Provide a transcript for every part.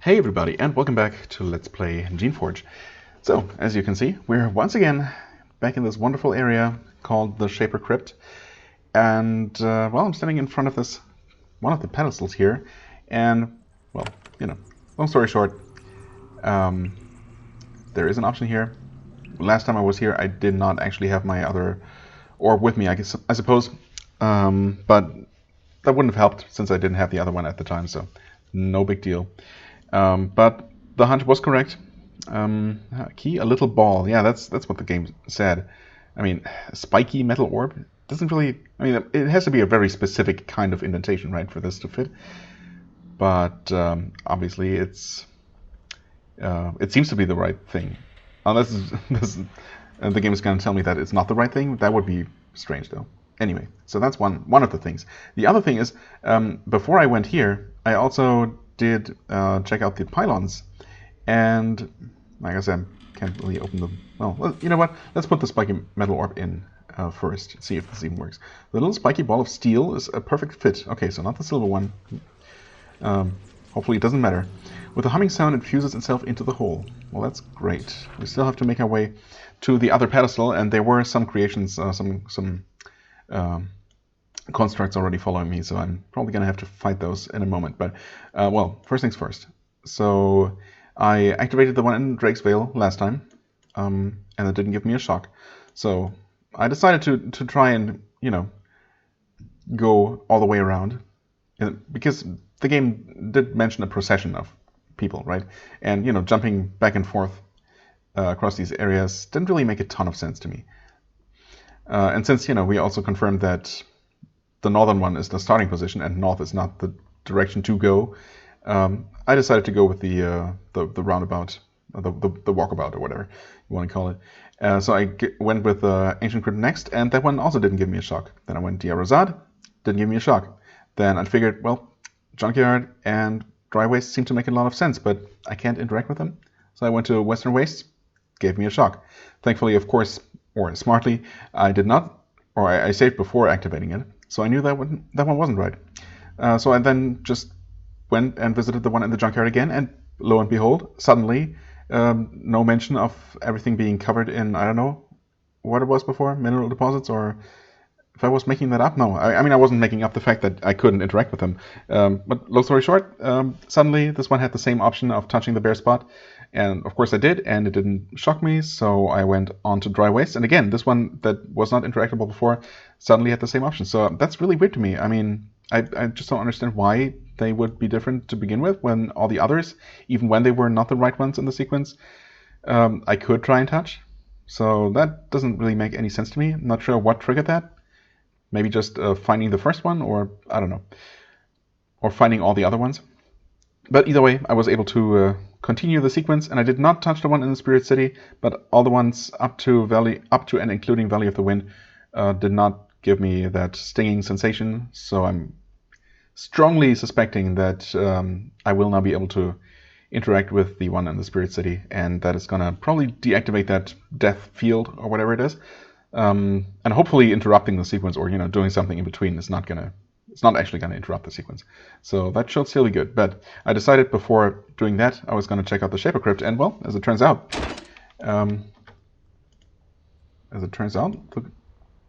Hey everybody, and welcome back to Let's Play Geneforge. So, as you can see, we're once again back in this wonderful area called the Shaper Crypt. And, well, I'm standing in front of this, one of the pedestals here, and, well, you know, long story short, there is an option here. Last time I was here, I did not actually have my other orb with me, I suppose, but that wouldn't have helped since I didn't have the other one at the time, so no big deal. But the hunch was correct. Key, a little ball. Yeah, that's what the game said. I mean, a spiky metal orb doesn't really... I mean, it has to be a very specific kind of indentation, right, for this to fit. But obviously it seems to be the right thing. Unless the game is going to tell me that it's not the right thing. That would be strange, though. Anyway, so that's one of the things. The other thing is, before I went here, I also did check out the pylons, and like I said, can't really open them. Well, you know what? Let's put the spiky metal orb in first, see if this even works. The little spiky ball of steel is a perfect fit. Okay, so not the silver one. Hopefully it doesn't matter. With a humming sound, it fuses itself into the hole. Well, that's great. We still have to make our way to the other pedestal, and there were some creations, some constructs already following me, so I'm probably going to have to fight those in a moment. But, well, first things first. So I activated the one in Drake's Vale last time, and it didn't give me a shock. So I decided to try and, you know, go all the way around, because the game did mention a procession of people, right? And, you know, jumping back and forth across these areas didn't really make a ton of sense to me. And since, you know, we also confirmed that the northern one is the starting position and north is not the direction to go, I decided to go with the roundabout, the walkabout, or whatever you want to call it. So I went with Ancient Crypt next, and that one also didn't give me a shock. Then I went Dia Rosad, didn't give me a shock. Then I figured, well, Junkyard and Dry Waste seem to make a lot of sense, but I can't interact with them. So I went to Western Wastes, gave me a shock. Thankfully, of course, or smartly, I did not, or I saved before activating it. So I knew that one wasn't right. So I then just went and visited the one in the junkyard again, and lo and behold, suddenly, no mention of everything being covered in, I don't know what it was before, mineral deposits, or if I was making that up. No, I mean, I wasn't making up the fact that I couldn't interact with them. But long story short, suddenly this one had the same option of touching the bare spot. And of course I did, and it didn't shock me, so I went on to Dry Waste. And again, this one that was not interactable before suddenly had the same option. So that's really weird to me. I mean, I just don't understand why they would be different to begin with when all the others, even when they were not the right ones in the sequence, I could try and touch. So that doesn't really make any sense to me. I'm not sure what triggered that. Maybe just finding the first one, or I don't know. Or finding all the other ones. But either way, I was able to continue the sequence, and I did not touch the one in the Spirit City, but all the ones up to and including Valley of the Wind did not give me that stinging sensation. So I'm strongly suspecting that I will now be able to interact with the one in the Spirit City, and that is going to probably deactivate that death field or whatever it is. And hopefully interrupting the sequence, or, you know, doing something in between is not actually going to interrupt the sequence. So that should still be good. But I decided before doing that, I was going to check out the Shaper Crypt. And, well, as it turns out, the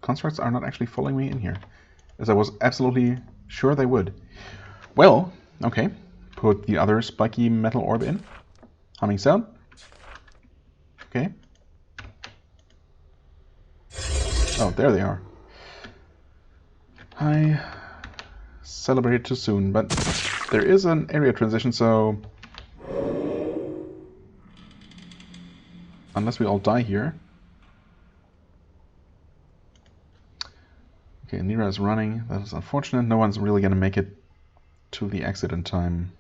constructs are not actually following me in here, as I was absolutely sure they would. Well, okay. Put the other spiky metal orb in. Humming sound. Okay. Oh, there they are. I celebrated too soon, but there is an area transition, so unless we all die here. Okay, Nira is running. That is unfortunate. No one's really going to make it to the exit in time.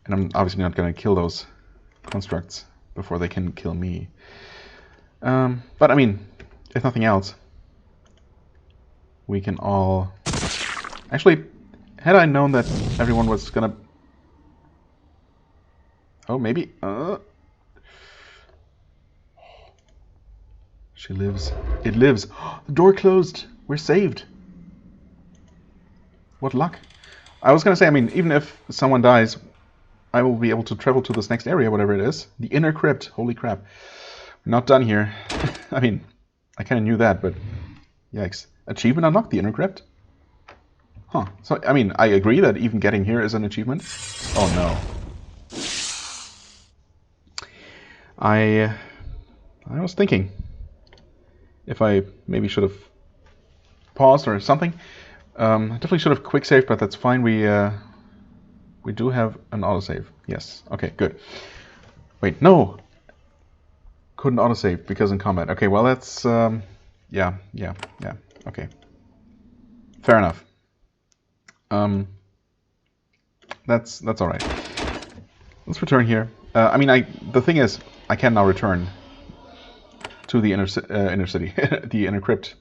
And I'm obviously not going to kill those constructs before they can kill me. But I mean, if nothing else, we can all... Actually, had I known that everyone was gonna... Oh, maybe... She lives. It lives. The door closed. We're saved. What luck. I was gonna say, I mean, even if someone dies, I will be able to travel to this next area, whatever it is. The inner crypt. Holy crap. We're not done here. I mean, I kind of knew that, but yikes. Achievement unlocked, the inner crypt? Huh. So, I mean, I agree that even getting here is an achievement. Oh no. I was thinking if I maybe should have paused or something. Definitely should have quick saved, but that's fine. We do have an autosave. Yes. Okay, good. Wait, no. Couldn't autosave because in combat. Okay, well that's yeah. Okay. Fair enough. That's all right. Let's return here. I mean, the thing is, I can now return to the inner city, the inner crypt,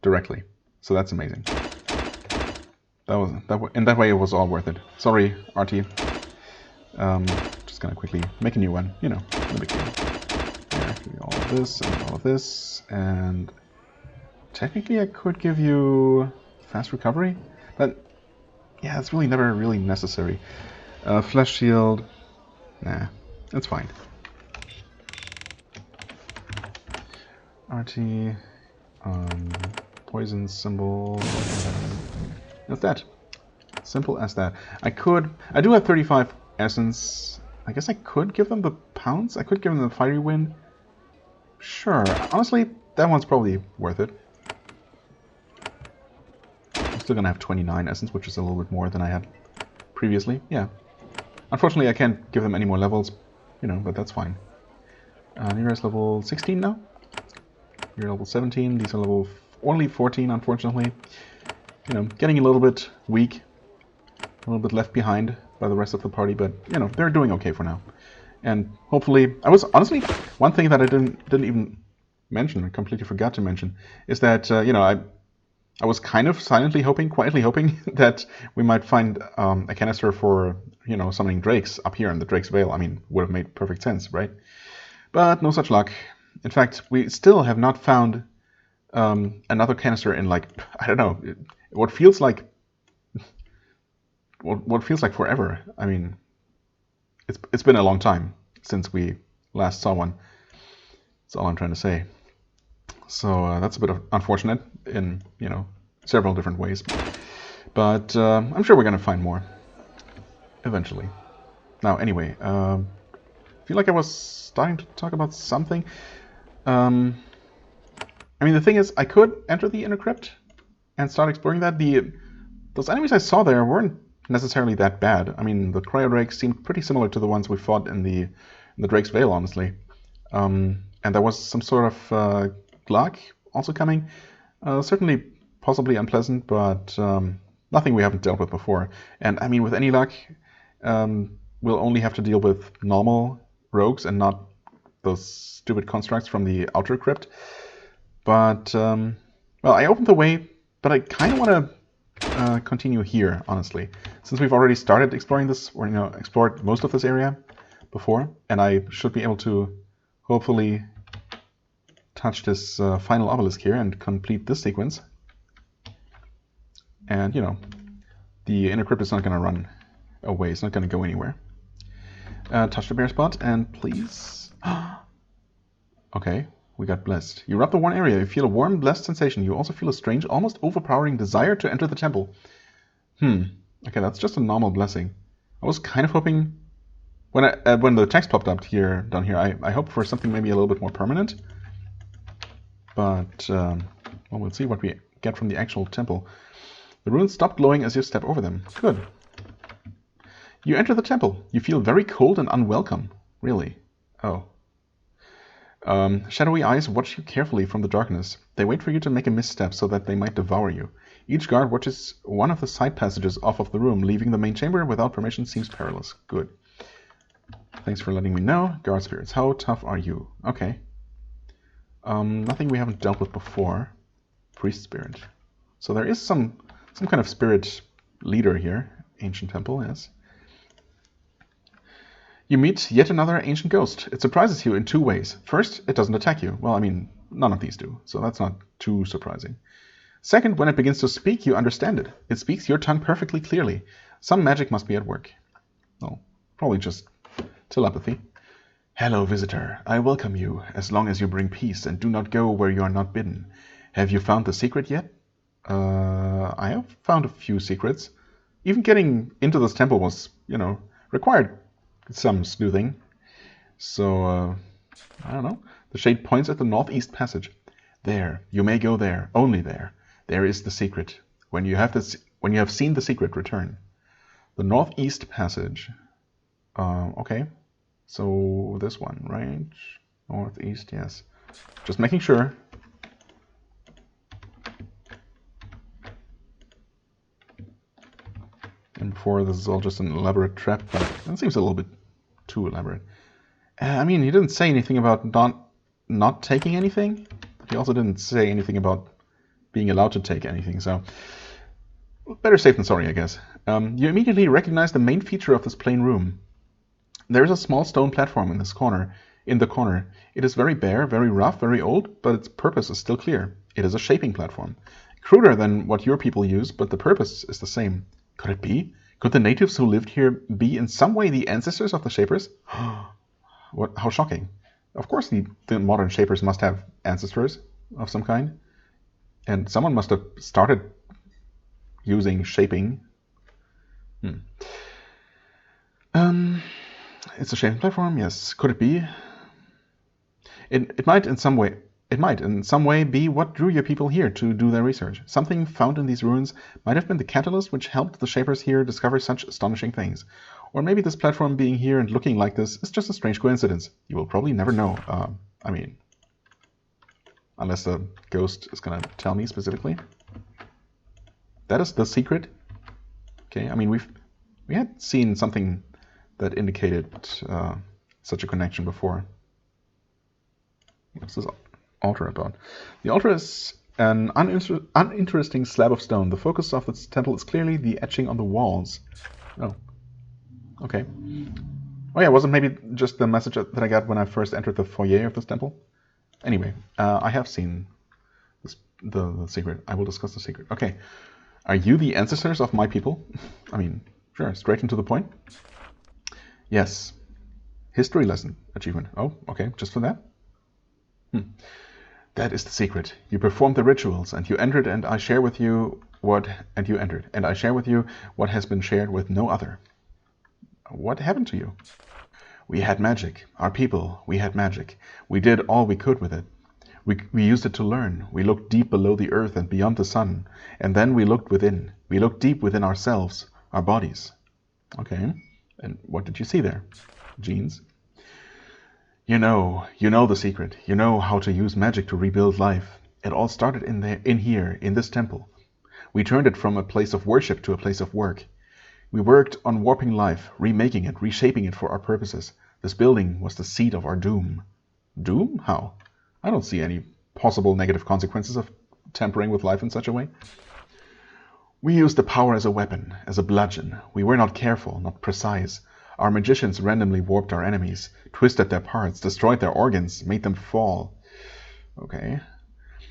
directly. So that's amazing. In that way, it was all worth it. Sorry, RT. Just gonna quickly make a new one. You know, no big deal. There, give you all of this and all of this, and technically, I could give you fast recovery, but yeah, it's really never really necessary. Flesh shield. Nah, that's fine. RT, poison symbol. That's that. Simple as that. I do have 35 essence. I guess I could give them the pounce. I could give them the fiery wind. Sure. Honestly, that one's probably worth it. I'm still gonna have 29 essence, which is a little bit more than I had previously. Yeah. Unfortunately, I can't give them any more levels, you know, but that's fine. Nearest level 16 now. You're level 17. These are only 14, unfortunately. You know, getting a little bit weak, a little bit left behind by the rest of the party, but you know, they're doing okay for now. And hopefully, I was honestly, one thing that I didn't even mention, I completely forgot to mention, is that you know, I was kind of quietly hoping that we might find a canister for, you know, summoning drakes up here in the Drake's Vale. I mean, would have made perfect sense, right? But no such luck. In fact, we still have not found another canister in, like, I don't know, what feels like forever. I mean, it's been a long time since we last saw one. That's all I'm trying to say. So that's a bit unfortunate in, you know, several different ways. But I'm sure we're going to find more eventually. Now, anyway, I feel like I was starting to talk about something. I mean, the thing is, I could enter the inner crypt and start exploring that. Those enemies I saw there weren't necessarily that bad. I mean, the cryo drakes seemed pretty similar to the ones we fought in the Drake's Vale, honestly. And there was some sort of Glark also coming. Certainly possibly unpleasant, but nothing we haven't dealt with before. And I mean, with any luck, we'll only have to deal with normal rogues and not those stupid constructs from the outer crypt. But, well, I opened the way, but I kind of want to continue here, honestly. Since we've already started exploring this, or, you know, explored most of this area before, and I should be able to hopefully touch this final obelisk here and complete this sequence. And, you know, the inner crypt is not going to run away. It's not going to go anywhere. Touch the bare spot, and please... Okay, we got blessed. You rub the one area. You feel a warm, blessed sensation. You also feel a strange, almost overpowering desire to enter the temple. Okay, that's just a normal blessing. I was kind of hoping... When the text popped up down here, I hoped for something maybe a little bit more permanent. But, well, we'll see what we get from the actual temple. The runes stop glowing as you step over them. Good. You enter the temple. You feel very cold and unwelcome. Really? Oh. Shadowy eyes watch you carefully from the darkness. They wait for you to make a misstep so that they might devour you. Each guard watches one of the side passages off of the room. Leaving the main chamber without permission seems perilous. Good. Thanks for letting me know. Guard spirits, how tough are you? Okay. Nothing we haven't dealt with before. Priest spirit. So there is some kind of spirit leader here. Ancient temple, yes. You meet yet another ancient ghost. It surprises you in two ways. First, it doesn't attack you. Well, I mean, none of these do, so that's not too surprising. Second, when it begins to speak, you understand it. It speaks your tongue perfectly clearly. Some magic must be at work. Well, Probably just telepathy. Hello, visitor. I welcome you, as long as you bring peace and do not go where you are not bidden. Have you found the secret yet? I have found a few secrets. Even getting into this temple was, required some sleuthing. So, I don't know. The shade points at the northeast passage. There, you may go there, only there. There is the secret. When you have seen the secret, return. The northeast passage. Okay. So this one, right? Northeast, yes. Just making sure. And before, this is all just an elaborate trap, but it seems a little bit too elaborate. I mean, he didn't say anything about not taking anything, but he also didn't say anything about being allowed to take anything, so better safe than sorry, I guess. You immediately recognize the main feature of this plain room. There is a small stone platform in the corner. It is very bare, very rough, very old, but its purpose is still clear. It is a shaping platform. Cruder than what your people use, but the purpose is the same. Could it be? Could the natives who lived here be in some way the ancestors of the Shapers? How shocking. Of course the modern Shapers must have ancestors of some kind. And someone must have started using shaping. It's a shaping platform, yes. Could it be? It might in some way be what drew your people here to do their research. Something found in these ruins might have been the catalyst which helped the Shapers here discover such astonishing things. Or maybe this platform being here and looking like this is just a strange coincidence. You will probably never know. I mean, unless the ghost is going to tell me specifically. That is the secret. Okay, I mean, we had seen something that indicated such a connection before. What's this altar about? The altar is an uninteresting slab of stone. The focus of this temple is clearly the etching on the walls. Oh. Okay. Oh yeah, wasn't maybe just the message that I got when I first entered the foyer of this temple? Anyway, I have seen the secret. I will discuss the secret. Okay. Are you the ancestors of my people? I mean, sure, straight into the point. Yes. History lesson achievement. Oh, okay, just for that? That is the secret. You performed the rituals, and you entered, and I share with you what has been shared with no other. What happened to you? We had magic. Our people, we had magic. We did all we could with it. We used it to learn. We looked deep below the earth and beyond the sun. And then we looked within. We looked deep within ourselves, our bodies. Okay. And what did you see there? Genes. You know the secret. You know how to use magic to rebuild life. It all started in here, in this temple. We turned it from a place of worship to a place of work. We worked on warping life, remaking it, reshaping it for our purposes. This building was the seed of our doom. Doom? How? I don't see any possible negative consequences of tampering with life in such a way. We used the power as a weapon, as a bludgeon. We were not careful, not precise. Our magicians randomly warped our enemies, twisted their parts, destroyed their organs, made them fall. Okay.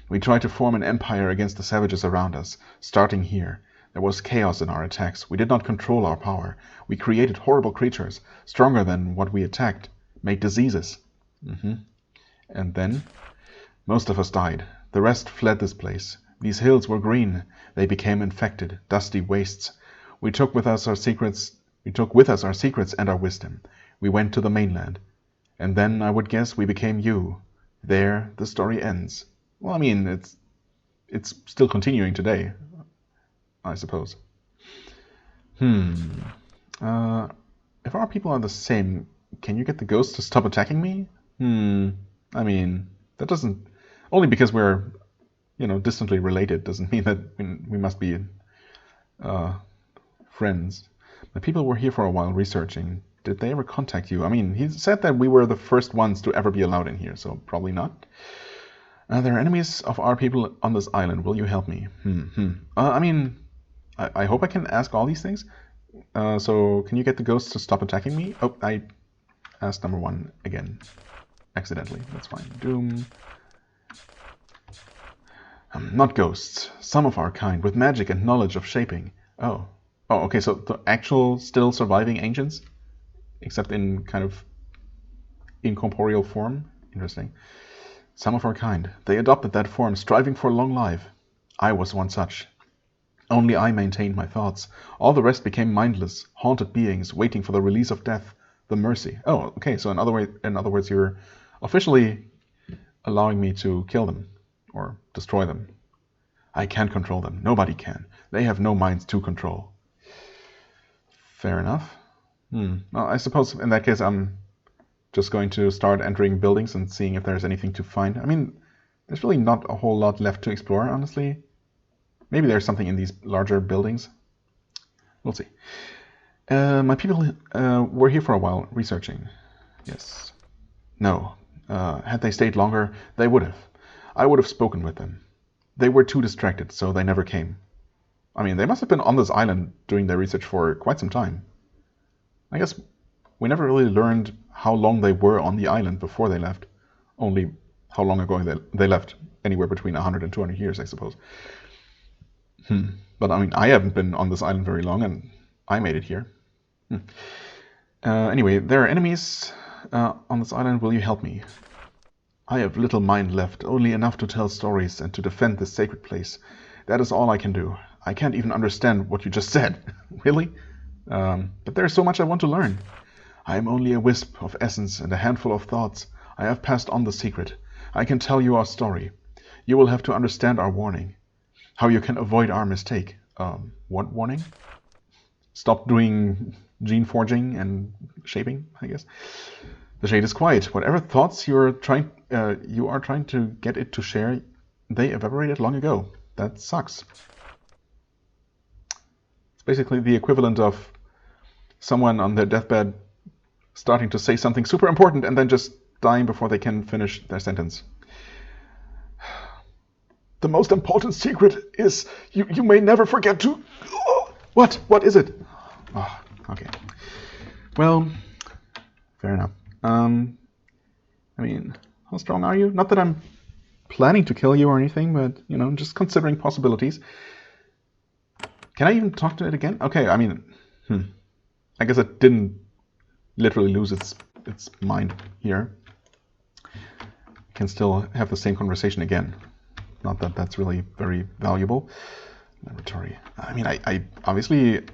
We tried to form an empire against the savages around us, starting here. There was chaos in our attacks. We did not control our power. We created horrible creatures, stronger than what we attacked, made diseases. And then, most of us died. The rest fled this place. These hills were green. They became infected, dusty wastes. We took with us our secrets and our wisdom. We went to the mainland. And then, I would guess, we became you. There, the story ends. Well, I mean, it's still continuing today, I suppose. If our people are the same, can you get the ghosts to stop attacking me? I mean, that doesn't... Only because we're, distantly related doesn't mean that we must be friends. The people were here for a while researching. Did they ever contact you? I mean, he said that we were the first ones to ever be allowed in here, so probably not. There are enemies of our people on this island. Will you help me? I mean, I hope I can ask all these things. So, can you get the ghosts to stop attacking me? Oh, I asked number 1 again. Accidentally. That's fine. Doom. Not ghosts. Some of our kind, with magic and knowledge of shaping. Oh, okay, so the actual still surviving ancients? except in kind of incorporeal form. Interesting. Some of our kind. They adopted that form, striving for long life. I was one such. Only I maintained my thoughts. All the rest became mindless, haunted beings, waiting for the release of death, the mercy. Oh, okay, so in other words, you're officially allowing me to kill them, or destroy them. I can't control them. Nobody can. They have no minds to control. Fair enough. Well, I suppose in that case I'm just going to start entering buildings and seeing if there's anything to find. I mean, there's really not a whole lot left to explore, honestly. Maybe there's something in these larger buildings. We'll see. My people were here for a while, researching. Yes. No. Had they stayed longer, they would have. I would have spoken with them. They were too distracted, so they never came. I mean, they must have been on this island doing their research for quite some time. I guess we never really learned how long they were on the island before they left. Only how long ago they left. Anywhere between 100 and 200 years, I suppose. But I mean, I haven't been on this island very long, and I made it here. Anyway, there are enemies on this island. Will you help me? I have little mind left, only enough to tell stories and to defend this sacred place. That is all I can do. I can't even understand what you just said. Really? But there is so much I want to learn. I am only a wisp of essence and a handful of thoughts. I have passed on the secret. I can tell you our story. You will have to understand our warning. How you can avoid our mistake. What warning? Stop doing gene forging and shaping, I guess. The shade is quiet. Whatever thoughts you are trying to get it to share, they evaporated long ago. That sucks. It's basically the equivalent of someone on their deathbed starting to say something super important and then just dying before they can finish their sentence. The most important secret is you may never forget to... What? What is it? Oh, okay. Well, fair enough. I mean, how strong are you? Not that I'm planning to kill you or anything, but, you know, just considering possibilities. Can I even talk to it again? Okay, I mean, I guess it didn't literally lose its mind here. I can still have the same conversation again. Not that that's really very valuable. Laboratory. I mean, I obviously,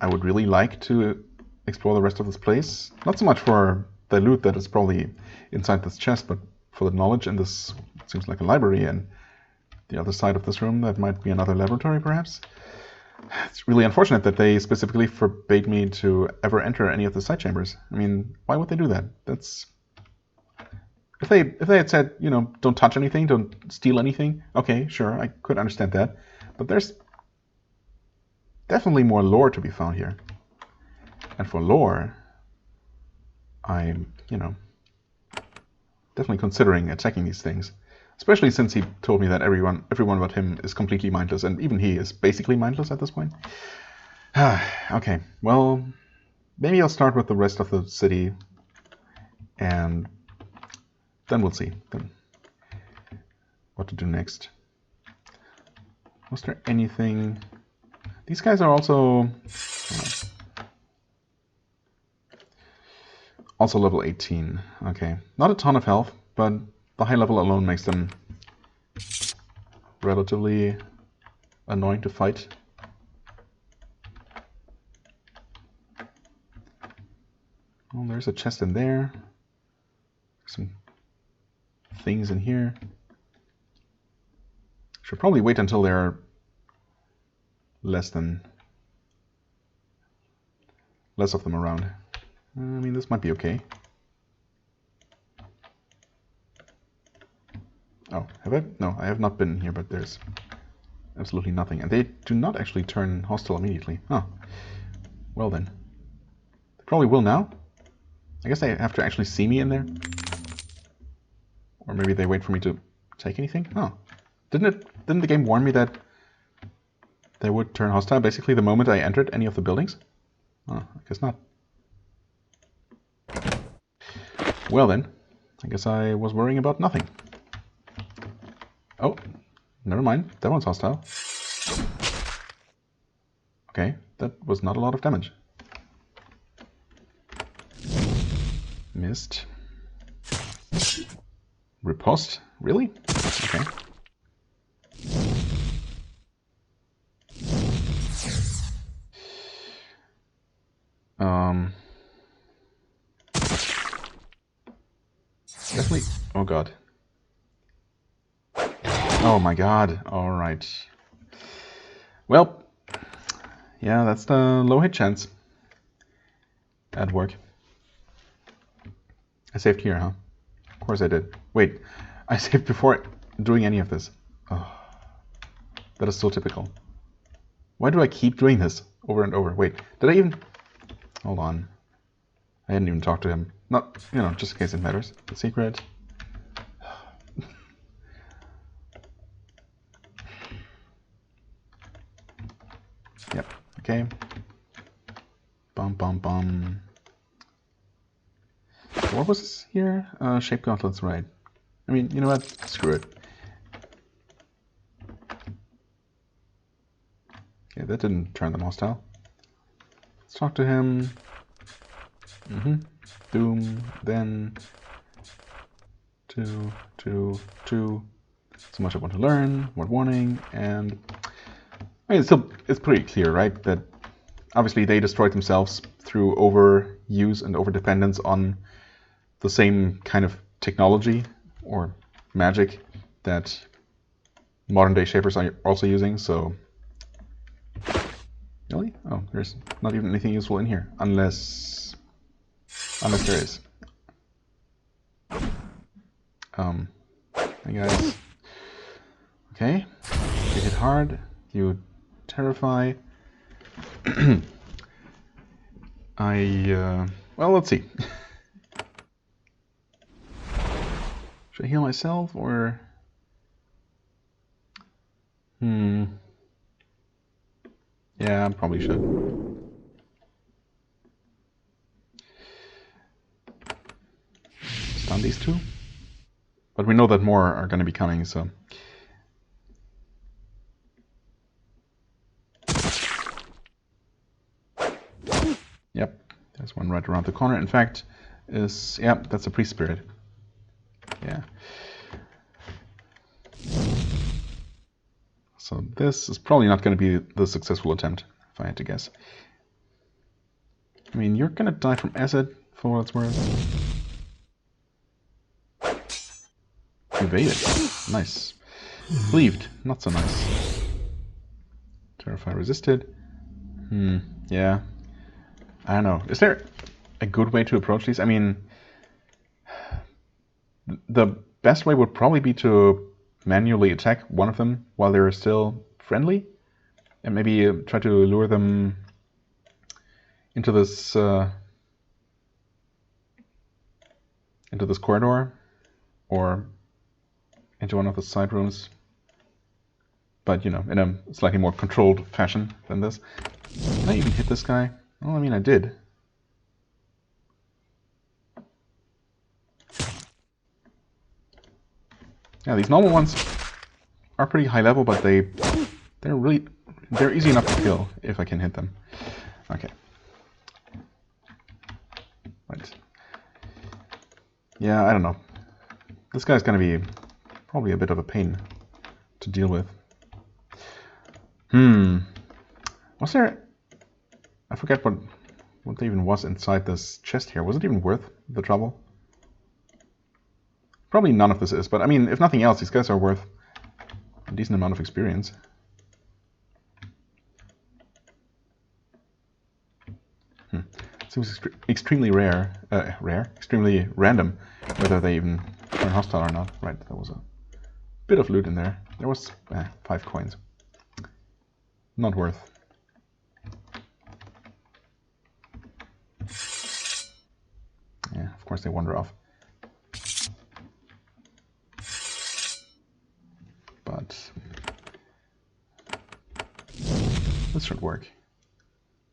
I would really like to explore the rest of this place. Not so much for the loot that is probably inside this chest, but for the knowledge in this, it seems like a library, and the other side of this room, that might be another laboratory, perhaps. It's really unfortunate that they specifically forbade me to ever enter any of the side chambers. I mean, why would they do that? That's... If they had said, you know, don't touch anything, don't steal anything, okay, sure, I could understand that. But there's definitely more lore to be found here. And for lore, I'm, you know, definitely considering attacking these things. Especially since he told me that everyone but him is completely mindless, and even he is basically mindless at this point. Okay, well, maybe I'll start with the rest of the city, and then we'll see what to do next. Was there anything... These guys are also level 18. Okay, not a ton of health, but the high level alone makes them relatively annoying to fight. Oh, there's a chest in there. Some things in here. Should probably wait until there are less of them around. I mean, this might be okay. Oh, have I? No, I have not been here, but there's absolutely nothing. And they do not actually turn hostile immediately. Oh, well then. They probably will now. I guess they have to actually see me in there. Or maybe they wait for me to take anything? Oh, didn't the game warn me that they would turn hostile basically the moment I entered any of the buildings? Oh, I guess not. Well then, I guess I was worrying about nothing. Oh, never mind. That one's hostile. Okay, that was not a lot of damage. Missed. Riposte? Really? Okay. Definitely. Oh god. Oh my god. Alright. Well, yeah, that's the low hit chance at work. I saved here, huh? Of course I did. Wait, I saved before doing any of this. Oh, that is so typical. Why do I keep doing this over and over? Wait, did I even... Hold on. I hadn't even talked to him. Not, you know, just in case it matters. The secret. Yep, okay. Bum, bum, bum. What was this here? Shape gauntlets, right. I mean, you know what? Screw it. Okay, that didn't turn them hostile. Let's talk to him. Doom, then... Two. So much I want to learn, what warning, and... I mean, it's pretty clear, right? That obviously they destroyed themselves through overuse and overdependence on the same kind of technology or magic that modern day shapers are also using, so... Really? Oh, there's not even anything useful in here, unless there is. Hey guys. Okay. You hit hard. You terrify. Well, let's see. Should I heal myself or? Yeah, I probably should. Stun these two. But we know that more are going to be coming, so... Yep, there's one right around the corner. In fact, yep, that's a priest spirit. Yeah. So this is probably not going to be the successful attempt, if I had to guess. I mean, you're going to die from acid, for what it's worth. Evaded. Nice. Cleaved. Not so nice. Terrify resisted. Yeah. I don't know. Is there a good way to approach these? I mean, the best way would probably be to manually attack one of them while they're still friendly, and maybe try to lure them into this corridor, or into one of the side rooms. But, you know, in a slightly more controlled fashion than this. Can I even hit this guy? Well, I mean, I did. Yeah, these normal ones are pretty high level, but they're easy enough to kill if I can hit them. Okay. Right. Yeah, I don't know. This guy's gonna be probably a bit of a pain to deal with. Was there... I forget what there even was inside this chest here. Was it even worth the trouble? Probably none of this is, but I mean, if nothing else, these guys are worth a decent amount of experience. Seems extremely extremely random, whether they even turn hostile or not. Right, there was a bit of loot in there. There was 5 coins. Not worth. Yeah, of course they wander off. But this should work.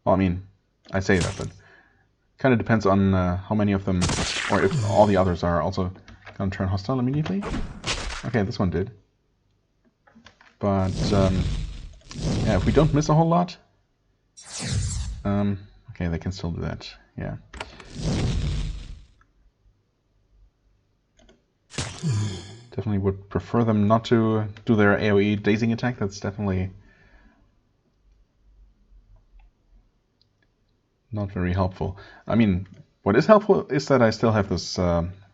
Well, I mean, I say that, but kind of depends on how many of them, or if all the others are also going to turn hostile immediately. Okay, this one did. But yeah, if we don't miss a whole lot, okay, they can still do that. Yeah. Definitely would prefer them not to do their AoE dazing attack. That's definitely not very helpful. I mean, what is helpful is that I still have this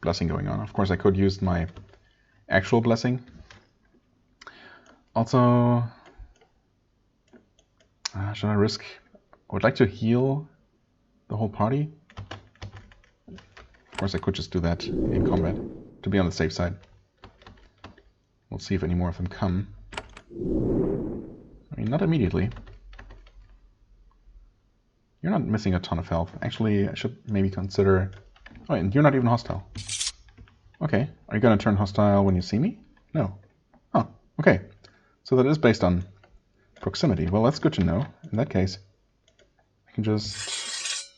blessing going on. Of course, I could use my actual blessing. Also, should I risk? I would like to heal the whole party. Of course, I could just do that in combat to be on the safe side. We'll see if any more of them come. I mean, not immediately. You're not missing a ton of health. Actually, I should maybe consider... Oh, and you're not even hostile. Okay, are you going to turn hostile when you see me? No. Oh, okay. So that is based on proximity. Well, that's good to know. In that case, I can just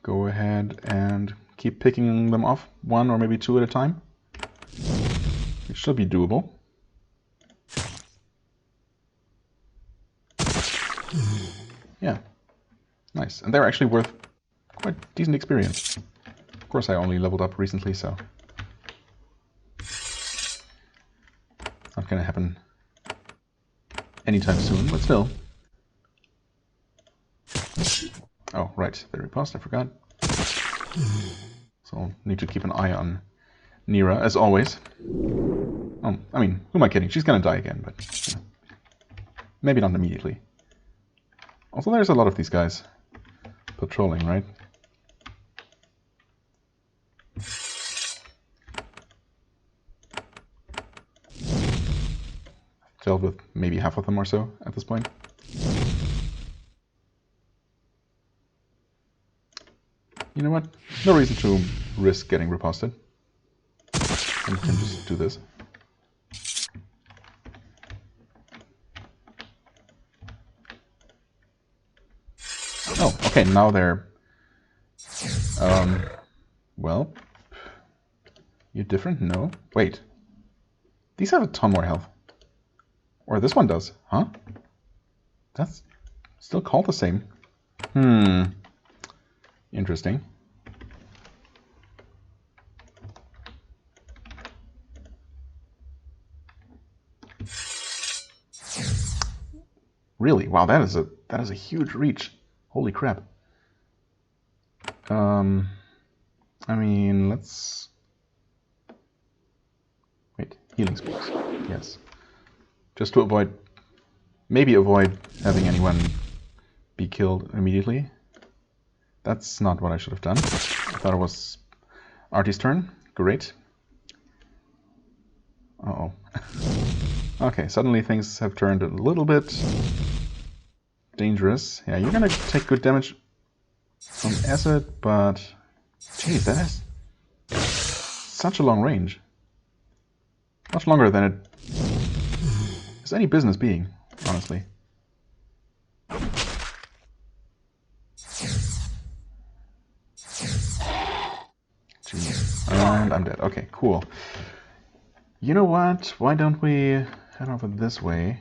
go ahead and keep picking them off, one or maybe two at a time. It should be doable. Yeah. Nice. And they're actually worth quite decent experience. Of course, I only leveled up recently, so it's not going to happen anytime soon, but still. Oh, right. The riposte, I forgot. So I'll need to keep an eye on Nira, as always. Oh, I mean, who am I kidding? She's going to die again, but you know, maybe not immediately. Also, there's a lot of these guys patrolling, right? Dealt with maybe half of them or so at this point. You know what? No reason to risk getting riposted. I can just do this. Oh, okay, now they're... well... You're different? No. Wait. These have a ton more health. Or this one does, huh? That's still called the same. Interesting. Really? Wow, that is a huge reach. Holy crap. I mean, let's... Wait, healing spells. Yes. Just to avoid... Maybe avoid having anyone be killed immediately. That's not what I should have done. I thought it was Artie's turn. Great. Uh-oh. Okay, suddenly things have turned a little bit dangerous. Yeah, you're gonna take good damage from acid, but... Jeez, that has such a long range. Much longer than it is any business being, honestly. Jeez. And I'm dead. Okay, cool. You know what? Why don't we head over this way?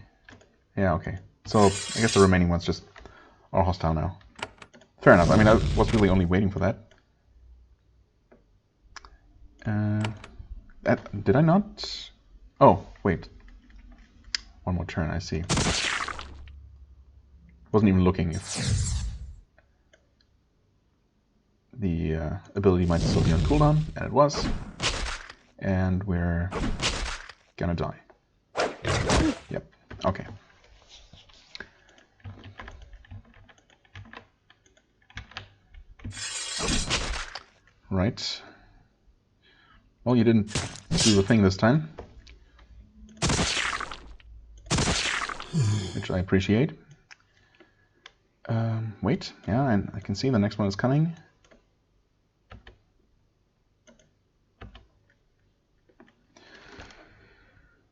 Yeah, okay. So, I guess the remaining ones just are hostile now. Fair enough. I mean, I was really only waiting for that. Did I not? Oh, wait. One more turn, I see. Wasn't even looking if the ability might still be on cooldown, and it was. And we're gonna die. Yep, okay. Right. Well, you didn't do the thing this time. Which I appreciate. Wait, yeah, and I can see the next one is coming.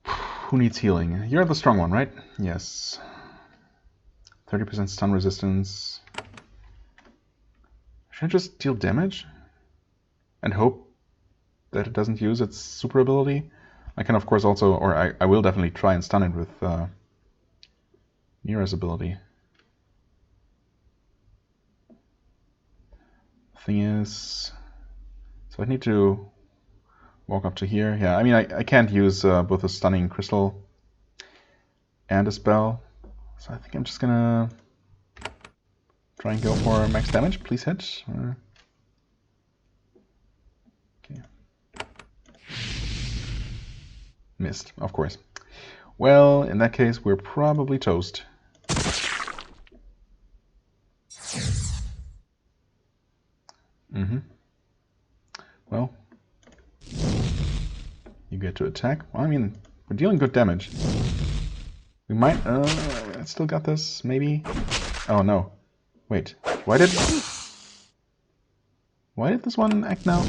Who needs healing? You're the strong one, right? Yes. 30% stun resistance. Should I just deal damage? And hope that it doesn't use its super ability? I can of course also, or I will definitely try and stun it with Mira's ability. Thing is, so I need to Walk up to here. Yeah, I mean, I can't use both a stunning crystal and a spell. So I think I'm just gonna try and go for max damage. Please hit. Okay. Missed, of course. Well, in that case, we're probably toast. Well, you get to attack. Well, I mean, we're dealing good damage. We might... I still got this, maybe? Oh, no. Wait. Why did this one act now?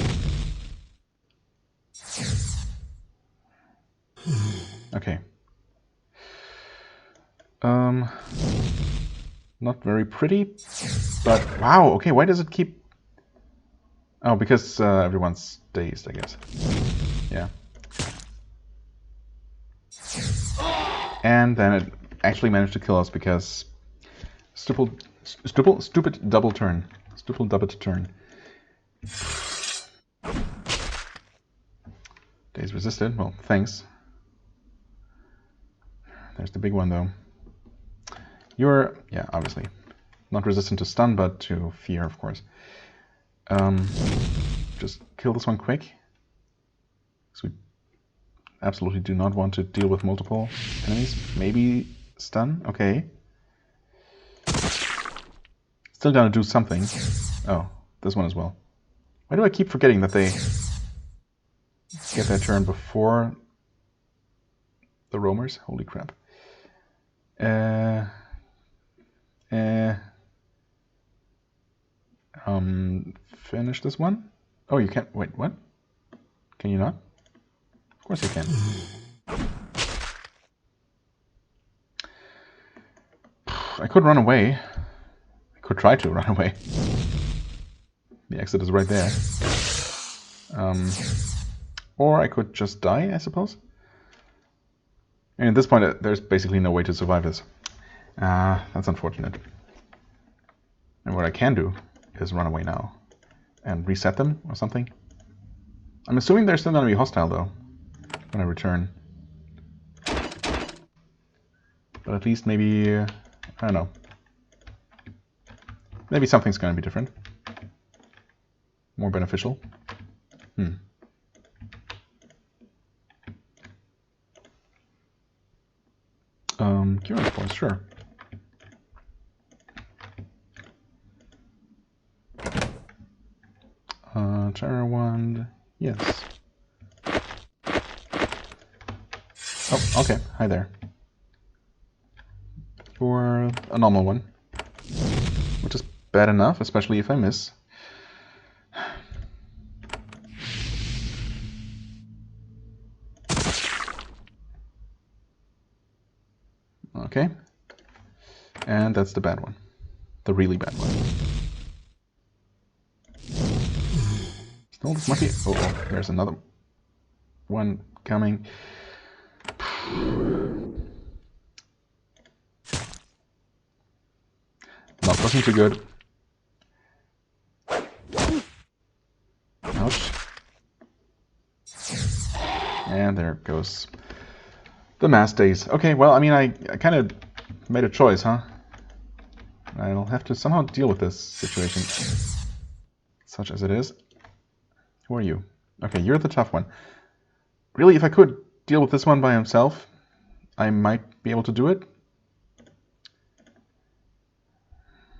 Okay. Not very pretty, but wow, okay, why does it keep... Oh, because everyone's dazed, I guess. Yeah. And then it actually managed to kill us because stupid double turn. Stupid double turn. Daze resisted. Well, thanks. There's the big one, though. You're, yeah, obviously not resistant to stun, but to fear, of course. Just kill this one quick, because we absolutely do not want to deal with multiple enemies. Maybe stun. Okay. Still gonna do something. Oh, this one as well. Why do I keep forgetting that they get their turn before the roamers? Holy crap. Finish this one? Oh, you can't. Wait, what? Can you not? Of course you can. I could run away. I could try to run away. The exit is right there. Or I could just die, I suppose. And at this point, there's basically no way to survive this. That's unfortunate. And what I can do is run away now and reset them or something. I'm assuming they're still going to be hostile, though, when I return. But at least maybe, I don't know. Maybe something's going to be different. More beneficial. Curing points, sure. Terror Wand, yes. Oh, okay, hi there. You're a normal one, which is bad enough, especially if I miss. Okay, and that's the bad one, the really bad one. Still, this might be... Oh, there's another one coming. Not looking too good. Ouch. And there goes the mass days. Okay, well, I mean, I kind of made a choice, huh? I'll have to somehow deal with this situation, such as it is. Who are you? Okay, you're the tough one. Really, if I could deal with this one by himself, I might be able to do it.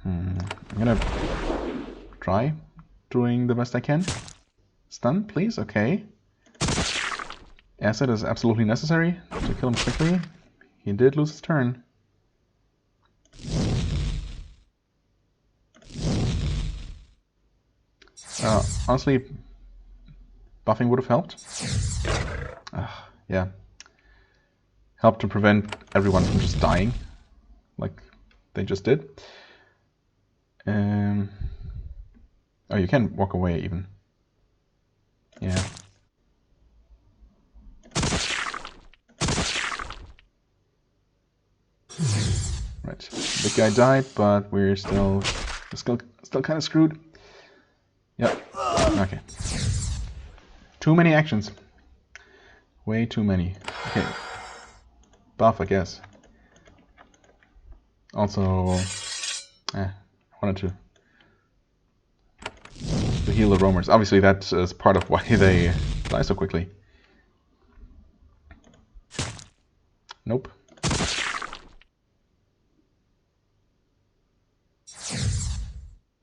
I'm gonna try doing the best I can. Stun, please. Okay. Acid is absolutely necessary to kill him quickly. He did lose his turn. Honestly, buffing would have helped. Yeah. Helped to prevent everyone from just dying, like they just did. Oh, you can walk away even. Yeah. Right. Big guy died, but we're still kind of screwed. Yep. Okay. Too many actions. Way too many. Okay. Buff, I guess. Also, I wanted to heal the roamers. Obviously, that is part of why they die so quickly. Nope.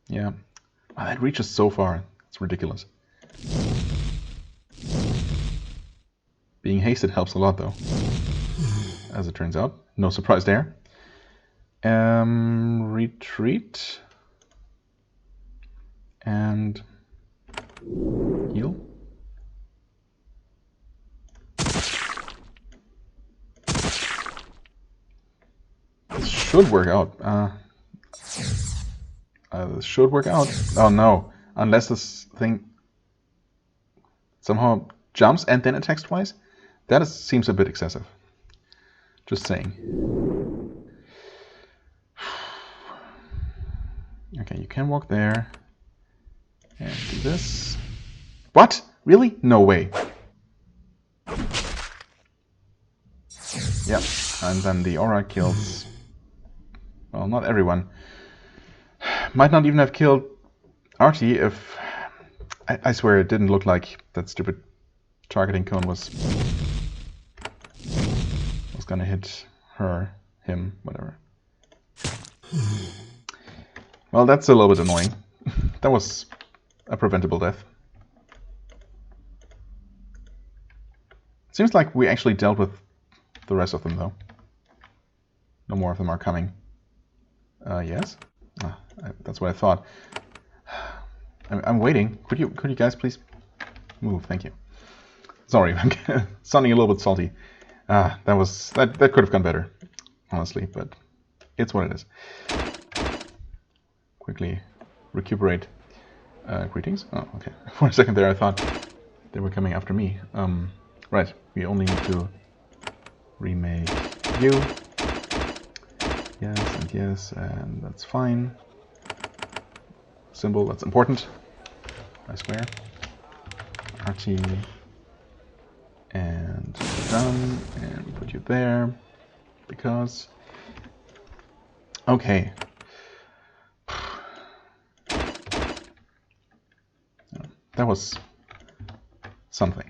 Yeah. Wow, that reaches so far. It's ridiculous. Being hasted helps a lot, though. As it turns out. No surprise there. Retreat. And heal. This should work out. This should work out. Oh no. Unless this thing somehow jumps and then attacks twice? That seems a bit excessive. Just saying. Okay, you can walk there. And do this. What? Really? No way. Yep. And then the aura kills... Well, not everyone. Might not even have killed Artie if... I swear it didn't look like that stupid targeting cone was gonna hit her, him, whatever. Well, that's a little bit annoying. That was a preventable death. Seems like we actually dealt with the rest of them, though. No more of them are coming. Yes? That's what I thought. I'm waiting. Could you guys please move? Thank you. Sorry, I'm sounding a little bit salty. That could have gone better, honestly, but it's what it is. Quickly recuperate. Greetings. Oh, okay. For a second there, I thought they were coming after me. Right. We only need to remake you. Yes, and that's fine. Symbol, that's important. I swear. Archie. And done. And put you there. Because... Okay. That was something.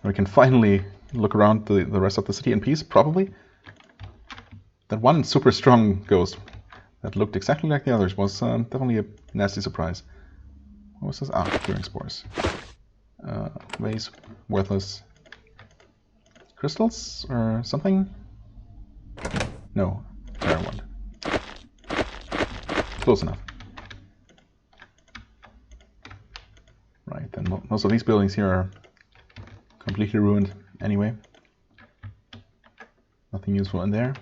We can finally look around the rest of the city in peace, probably. That one super strong ghost that looked exactly like the others was definitely a nasty surprise. What was this? Curing spores. Vase, worthless. Crystals or something? No, fire wand. Close enough. Right, then most of these buildings here are completely ruined anyway. Nothing useful in there.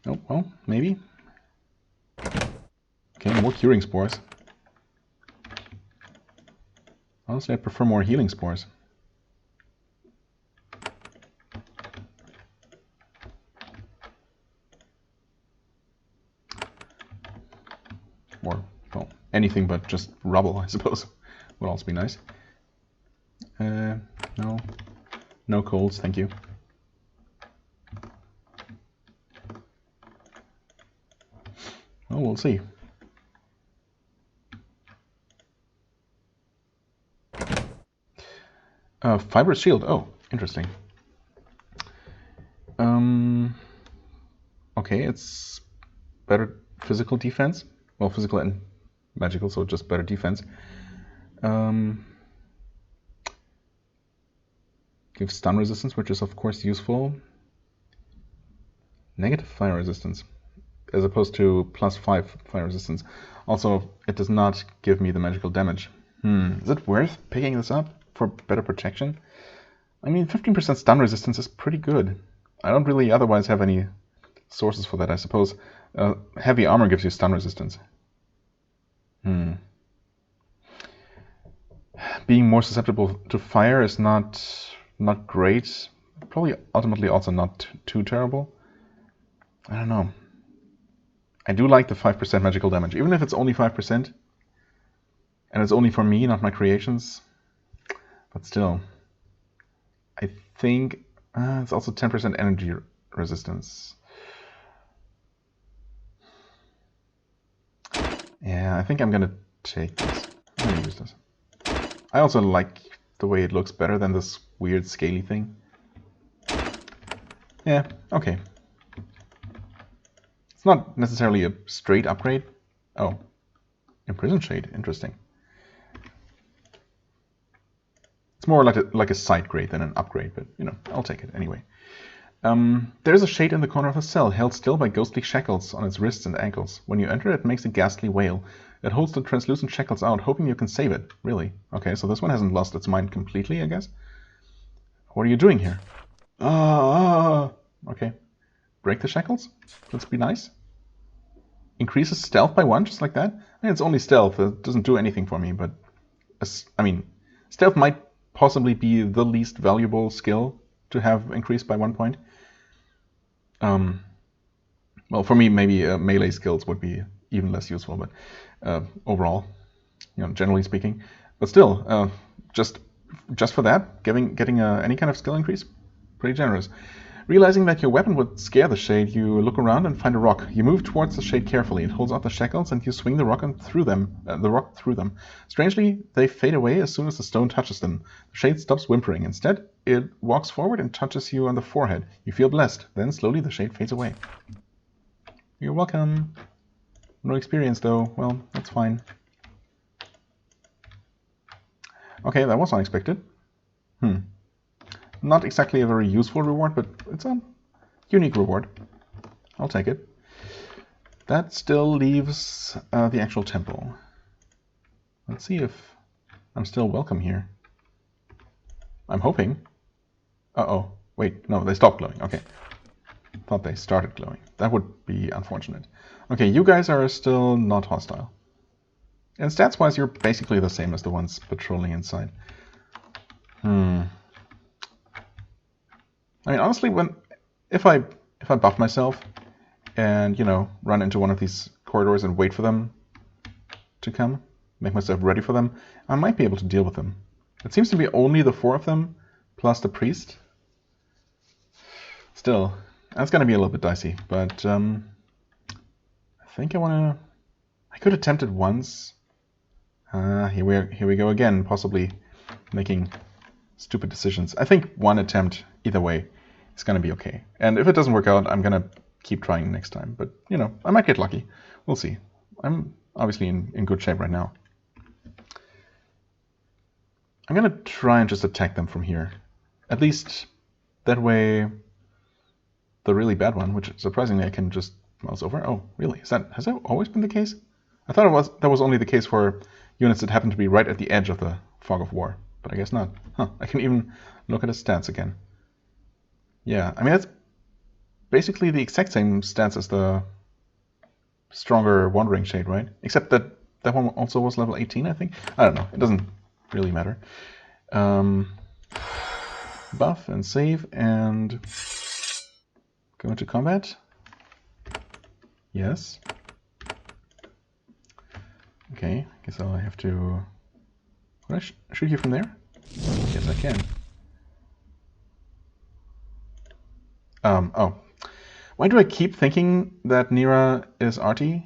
Oh, well, maybe. Okay, more curing spores. Honestly, I prefer more healing spores. Or, well, anything but just rubble, I suppose, would also be nice. No. No colds, thank you. Oh, we'll see. Fibrous shield. Oh, interesting. Okay, it's better physical defense. Well, physical and magical, so just better defense. Gives stun resistance, which is of course useful. Negative fire resistance, as opposed to +5 fire resistance. Also, it does not give me the magical damage. Is it worth picking this up for better protection? I mean, 15% stun resistance is pretty good. I don't really otherwise have any sources for that, I suppose. Heavy armor gives you stun resistance. Being more susceptible to fire is not great. Probably ultimately also not too terrible. I don't know. I do like the 5% magical damage, even if it's only 5%. And it's only for me, not my creations. But still, I think it's also 10% energy resistance. Yeah, I think I'm gonna take this. I'm gonna use this. I also like the way it looks better than this weird scaly thing. Yeah, okay. It's not necessarily a straight upgrade. Oh, Imprison Shade, interesting. It's more like a side grade than an upgrade, but you know, I'll take it anyway. There's a shade in the corner of the cell, held still by ghostly shackles on its wrists and ankles. When you enter, it makes a ghastly wail. It holds the translucent shackles out, hoping you can save it. Really? Okay, so this one hasn't lost its mind completely, I guess? What are you doing here? Okay. Break the shackles? Let's be nice. Increases stealth by 1, just like that? I mean, it's only stealth. It doesn't do anything for me, but... I mean, stealth might possibly be the least valuable skill to have increased by 1 point. Well, for me, maybe melee skills would be even less useful, but overall, you know, generally speaking. But still, just for that, getting any kind of skill increase, pretty generous. Realizing that your weapon would scare the shade, you look around and find a rock. You move towards the shade carefully. It holds out the shackles, and you swing the rock through them. Strangely, they fade away as soon as the stone touches them. The shade stops whimpering. Instead, it walks forward and touches you on the forehead. You feel blessed. Then slowly the shade fades away. You're welcome. No experience though. Well, that's fine. Okay, that was unexpected. Not exactly a very useful reward, but it's a unique reward. I'll take it. That still leaves the actual temple. Let's see if I'm still welcome here. I'm hoping. Uh-oh. Wait, no, they stopped glowing. Okay. Thought they started glowing. That would be unfortunate. Okay, you guys are still not hostile. And stats-wise, you're basically the same as the ones patrolling inside. I mean, honestly, if I buff myself and, you know, run into one of these corridors and wait for them to come, make myself ready for them, I might be able to deal with them. It seems to be only the 4 of them plus the priest. Still, that's going to be a little bit dicey, but I think I could attempt it once. Here we go again, possibly making stupid decisions. I think one attempt, either way, is going to be okay. And if it doesn't work out, I'm going to keep trying next time. But, you know, I might get lucky. We'll see. I'm obviously in good shape right now. I'm going to try and just attack them from here. At least that way, the really bad one, which surprisingly I can just mouse over. Oh, really? Has that always been the case? I thought that was only the case for units that happen to be right at the edge of the fog of war. But I guess not. Huh, I can even look at his stats again. Yeah, I mean, that's basically the exact same stats as the stronger Wandering Shade, right? Except that one also was level 18, I think. I don't know. It doesn't really matter. Buff and save and go into combat. Yes. Okay, I guess I'll have to... Can I shoot you from there? Yes, I can. Oh. Why do I keep thinking that Nira is arty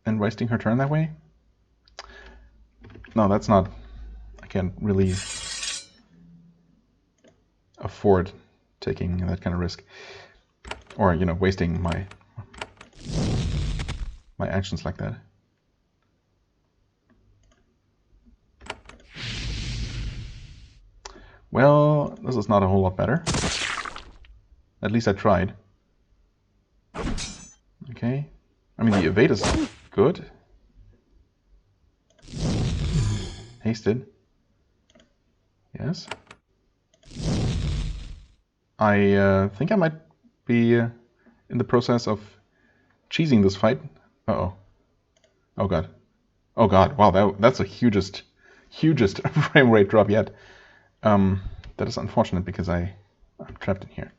and wasting her turn that way? No, that's not... I can't really afford taking that kind of risk. Or, you know, wasting my actions like that. Well, this is not a whole lot better. At least I tried. Okay. I mean, the evade is good. Hasted. Yes. I think I might be in the process of cheesing this fight. Uh-oh. Oh god. Oh god. Wow, that's the hugest frame rate drop yet. That is unfortunate because I'm trapped in here.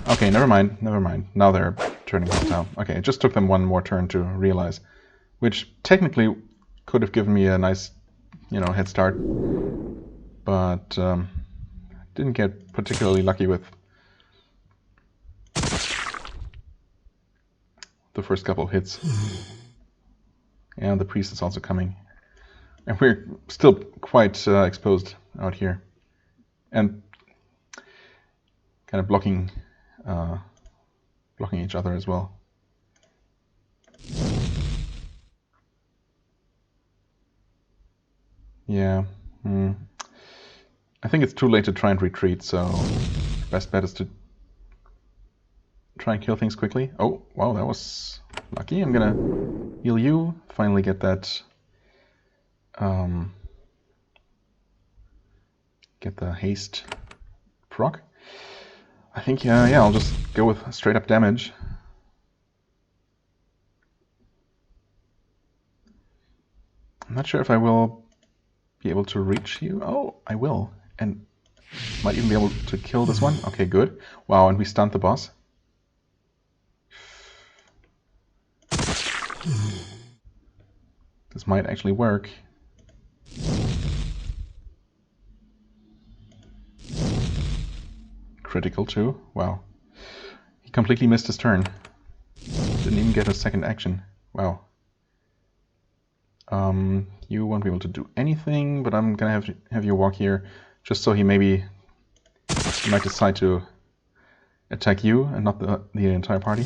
Okay, never mind. Now they're turning hostile. Okay, it just took them one more turn to realize, which technically could have given me a nice, you know, head start. but didn't get particularly lucky with the first couple of hits. And the priest is also coming. And we're still quite exposed out here. And kind of blocking each other as well. Yeah. I think it's too late to try and retreat, so best bet is to try and kill things quickly. Oh, wow, that was lucky. I'm gonna heal you. Finally get that. Get the haste proc. I think, yeah, I'll just go with straight up damage. I'm not sure if I will be able to reach you. Oh, I will. And might even be able to kill this one. Okay, good. Wow, and we stunned the boss. This might actually work. Critical too. Wow. He completely missed his turn. Didn't even get a second action. Wow. You won't be able to do anything, but I'm gonna have you walk here, just so he might decide to attack you and not the entire party.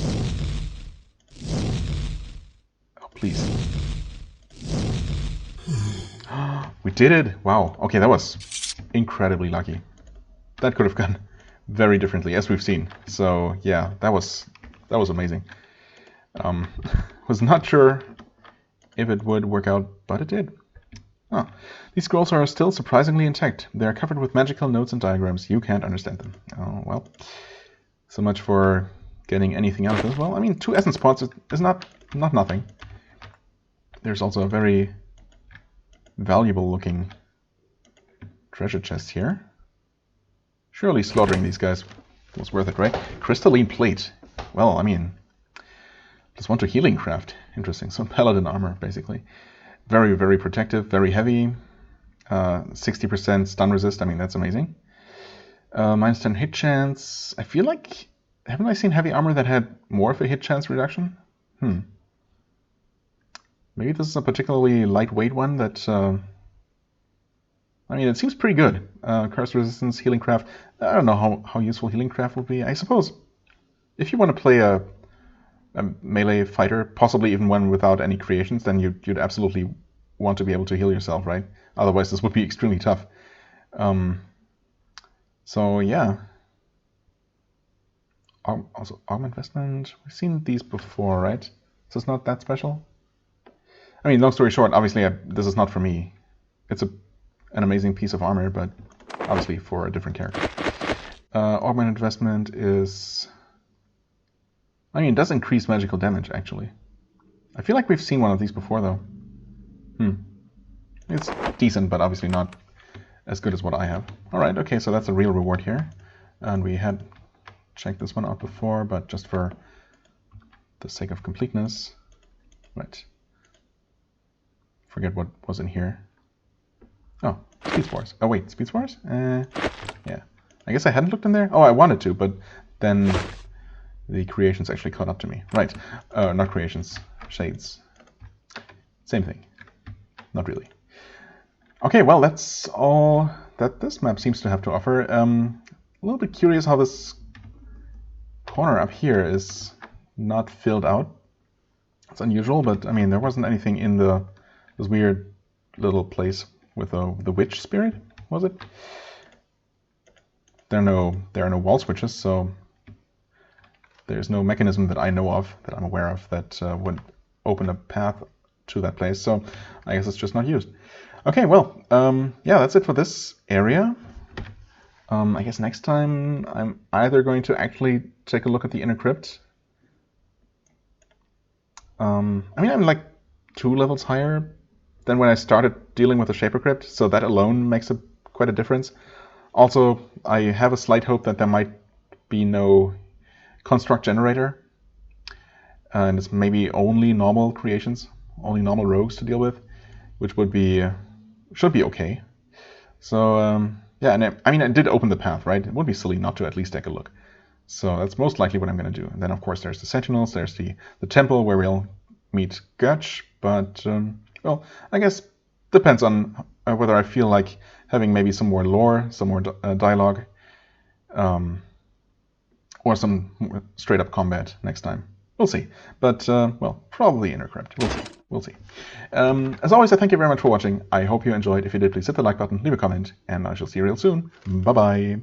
Oh, please. We did it! Wow. Okay, that was incredibly lucky. That could have gone very differently, as we've seen. So yeah, that was amazing. Was not sure if it would work out, but it did. Oh, these scrolls are still surprisingly intact. They are covered with magical notes and diagrams. You can't understand them. Oh, well. So much for getting anything out of this. Well, I mean, 2 essence pots is not nothing. There's also a very valuable looking treasure chest here. Surely slaughtering these guys was worth it, right? Crystalline plate. Well, I mean, +1 to healing craft. Interesting. So paladin armor, basically. Very, very protective, very heavy. 60% stun resist. I mean, that's amazing. -10 hit chance. I feel like, haven't I seen heavy armor that had more of a hit chance reduction? Maybe this is a particularly lightweight one that... I mean, it seems pretty good. Curse resistance, healing craft. I don't know how useful healing craft would be. I suppose if you want to play a melee fighter, possibly even one without any creations, then you'd absolutely want to be able to heal yourself, right? Otherwise, this would be extremely tough. So yeah. Also, augment investment. We've seen these before, right? So it's not that special. I mean, long story short, obviously this is not for me. It's an amazing piece of armor, but obviously for a different character. Augment investment is... I mean, it does increase magical damage, actually. I feel like we've seen one of these before, though. It's decent, but obviously not as good as what I have. Alright, okay, so that's a real reward here. And we had checked this one out before, but just for the sake of completeness. Right. Forget what was in here. Oh, Speed Spores. Oh wait, Speed Spores? Yeah. I guess I hadn't looked in there? Oh, I wanted to, but then the creations actually caught up to me. Right. Not creations. Shades. Same thing. Not really. Okay, well, that's all that this map seems to have to offer. A little bit curious how this corner up here is not filled out. It's unusual, but I mean, there wasn't anything in this weird little place with the witch spirit, was it? There are no wall switches, so there's no mechanism that I know of, that I'm aware of, that would open a path to that place. So I guess it's just not used. Okay, well, yeah, that's it for this area. I guess next time I'm either going to actually take a look at the inner crypt. I mean, I'm like 2 levels higher than when I started dealing with the Shaper Crypt, so that alone makes quite a difference. Also, I have a slight hope that there might be no construct generator, and it's maybe only normal creations, only normal rogues to deal with, which should be okay. So, yeah, and I mean, I did open the path, right? It would be silly not to at least take a look. So that's most likely what I'm going to do. And then, of course, there's the Sentinels, there's the temple where we'll meet Gutch, but, well, I guess depends on whether I feel like having maybe some more lore, some more dialogue, or some straight-up combat next time. We'll see. But, well, probably Intercrypt. We'll see. We'll see. As always, I thank you very much for watching. I hope you enjoyed. If you did, please hit the like button, leave a comment, and I shall see you real soon. Bye-bye.